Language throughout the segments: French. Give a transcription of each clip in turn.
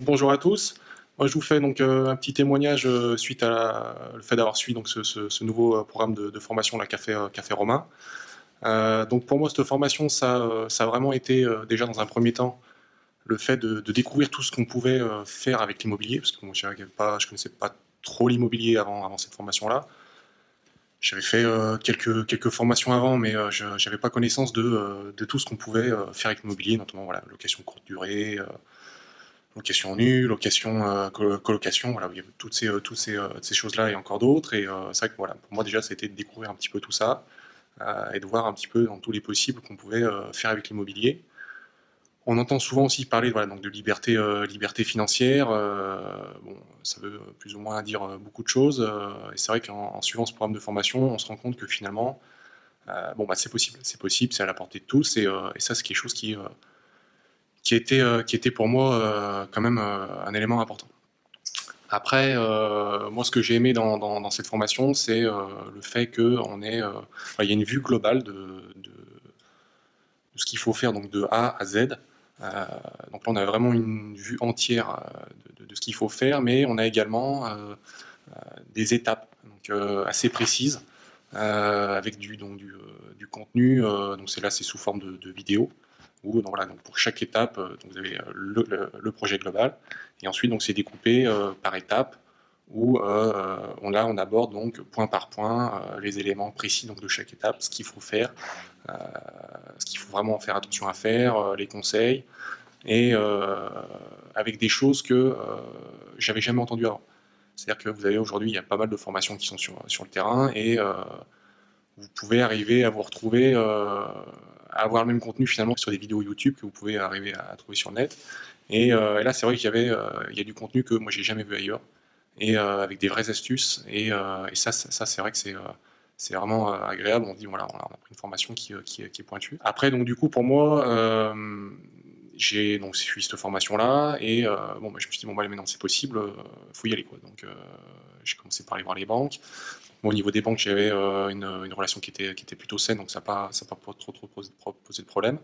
Bonjour à tous. Moi, je vous fais donc un petit témoignage suite à le fait d'avoir suivi donc ce nouveau programme de formation, la Café Romain. Donc pour moi, cette formation, ça a vraiment été déjà dans un premier temps le fait de découvrir tout ce qu'on pouvait faire avec l'immobilier, parce que moi, je connaissais pas trop l'immobilier avant cette formation-là. J'avais fait quelques formations avant, mais je n'avais pas connaissance de tout ce qu'on pouvait faire avec l'immobilier, notamment voilà, location courte durée, location nue, location, colocation, voilà, il y avait toutes ces choses-là et encore d'autres. Et c'est vrai que voilà, pour moi déjà, c'était de découvrir un petit peu tout ça et de voir un petit peu dans tous les possibles qu'on pouvait faire avec l'immobilier. On entend souvent aussi parler voilà, donc de liberté financière. Bon, ça veut plus ou moins dire beaucoup de choses. Et c'est vrai qu'en suivant ce programme de formation, on se rend compte que finalement, bon, bah, c'est possible, c'est à la portée de tous. Et ça, c'est quelque chose qui était pour moi quand même un élément important. Après, moi, ce que j'ai aimé dans cette formation, c'est le fait qu'il y a une vue globale de ce qu'il faut faire donc de A à Z. Donc là, on a vraiment une vue entière de ce qu'il faut faire, mais on a également des étapes donc, assez précises avec du contenu. Donc c'est sous forme de vidéo. Où, donc, voilà, donc pour chaque étape, donc vous avez le projet global, et ensuite donc c'est découpé par étapes où on aborde donc point par point les éléments précis donc de chaque étape, ce qu'il faut faire, euh, ce qu'il faut vraiment faire attention à faire, les conseils, et avec des choses que j'avais jamais entendues avant. C'est-à-dire que vous avez aujourd'hui, il y a pas mal de formations qui sont sur le terrain, et vous pouvez arriver à vous retrouver, à avoir le même contenu finalement sur des vidéos YouTube que vous pouvez arriver à trouver sur le net. Et là, c'est vrai il y a du contenu que moi j'ai jamais vu ailleurs, et avec des vraies astuces. Et ça c'est vrai que c'est vraiment agréable. On dit voilà, on a pris une formation qui est pointue. Après, donc du coup, pour moi, j'ai donc suivi cette formation-là, et bon, bah, je me suis dit bon, bah, maintenant c'est possible, faut y aller quoi. Donc j'ai commencé par aller voir les banques. Bon, au niveau des banques, j'avais une relation qui était plutôt saine, donc ça n'a pas trop posé de problème.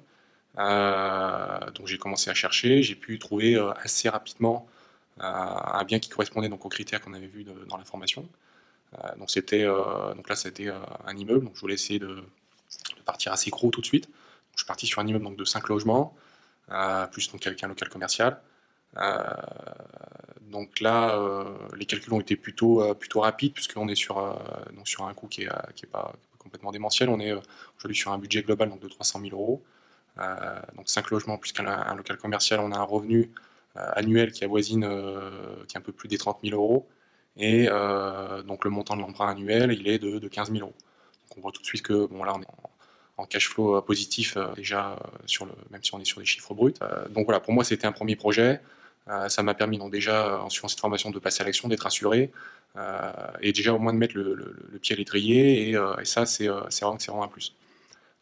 Donc j'ai commencé à chercher, j'ai pu trouver assez rapidement un bien qui correspondait donc aux critères qu'on avait vus dans la formation. Donc là, c'était un immeuble, donc je voulais essayer de partir assez gros tout de suite. Donc, je suis parti sur un immeuble donc, de 5 logements, plus donc avec un local commercial. Euh, donc là, les calculs ont été plutôt rapides, puisqu'on est sur un coût qui est pas complètement démentiel. On est aujourd'hui sur un budget global donc, de 300 000 euros. Donc 5 logements plus qu'un local commercial, on a un revenu annuel qui avoisine, qui est un peu plus des 30 000 euros. Et donc le montant de l'emprunt annuel, il est de 15 000 euros. Donc on voit tout de suite que bon, là, on est en cash flow positif déjà, même si on est sur des chiffres bruts. Donc voilà, pour moi, c'était un premier projet. Ça m'a permis donc déjà, en suivant cette formation, de passer à l'action, d'être assuré, et déjà au moins de mettre le pied à l'étrier, et ça, c'est vraiment un plus.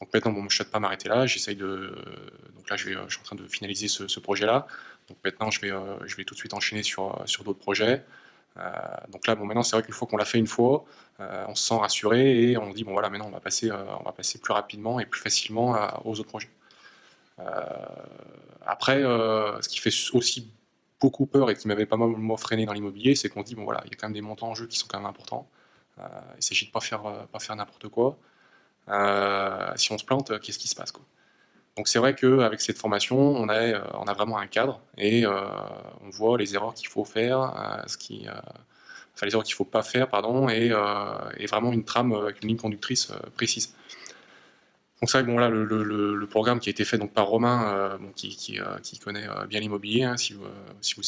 Donc maintenant, bon, je ne souhaite pas m'arrêter là, donc là, je suis en train de finaliser ce projet-là. Donc maintenant, je vais tout de suite enchaîner sur d'autres projets. Donc là, bon, maintenant, c'est vrai qu'une fois qu'on l'a fait une fois, on se sent rassuré, et on dit, bon voilà, maintenant, on va passer plus rapidement et plus facilement aux autres projets. Euh, Après, ce qui fait aussi beaucoup peur et qui m'avait pas mal freiné dans l'immobilier, c'est qu'on se dit, bon voilà, il y a quand même des montants en jeu qui sont quand même importants. Il s'agit de pas faire n'importe quoi. Si on se plante, qu'est-ce qui se passe quoi. Donc c'est vrai qu'avec cette formation, on a vraiment un cadre, et on voit les erreurs qu'il faut faire, enfin les erreurs qu'il ne faut pas faire, pardon, et vraiment une trame avec une ligne conductrice précise. Donc c'est vrai que bon, là, le programme qui a été fait donc, par Romain, bon, qui connaît bien l'immobilier, hein, si vous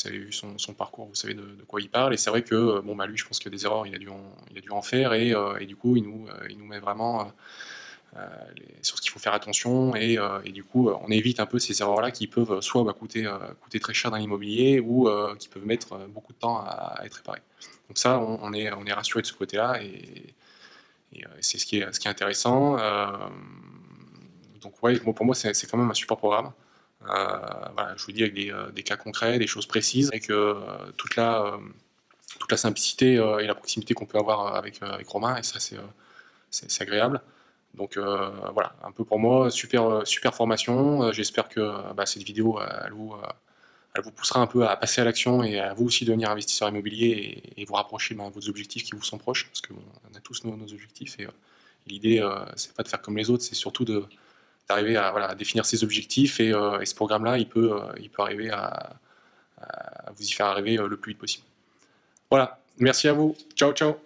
avez vu son parcours, vous savez de quoi il parle. Et c'est vrai que bon, bah, lui, je pense qu'il y a des erreurs, il a dû en faire, et du coup, il nous met vraiment sur ce qu'il faut faire attention, et du coup, on évite un peu ces erreurs-là qui peuvent soit coûter très cher dans l'immobilier, ou qui peuvent mettre beaucoup de temps à être réparés. Donc ça, on est rassuré de ce côté-là, et c'est ce qui est intéressant. Donc ouais, bon, pour moi, c'est quand même un super programme. Voilà, je vous dis avec des cas concrets, des choses précises, avec toute la simplicité et la proximité qu'on peut avoir avec Romain, et ça, c'est agréable. Donc voilà, un peu pour moi, super formation. J'espère que cette vidéo, elle elle vous poussera un peu à passer à l'action et à vous aussi devenir investisseur immobilier et vous rapprocher de vos objectifs qui vous sont proches, parce qu'on a tous nos objectifs, et l'idée, c'est pas de faire comme les autres, c'est surtout d'arriver à, voilà, à définir ses objectifs, et ce programme-là, il peut arriver à vous y faire arriver le plus vite possible. Voilà, merci à vous. Ciao, ciao.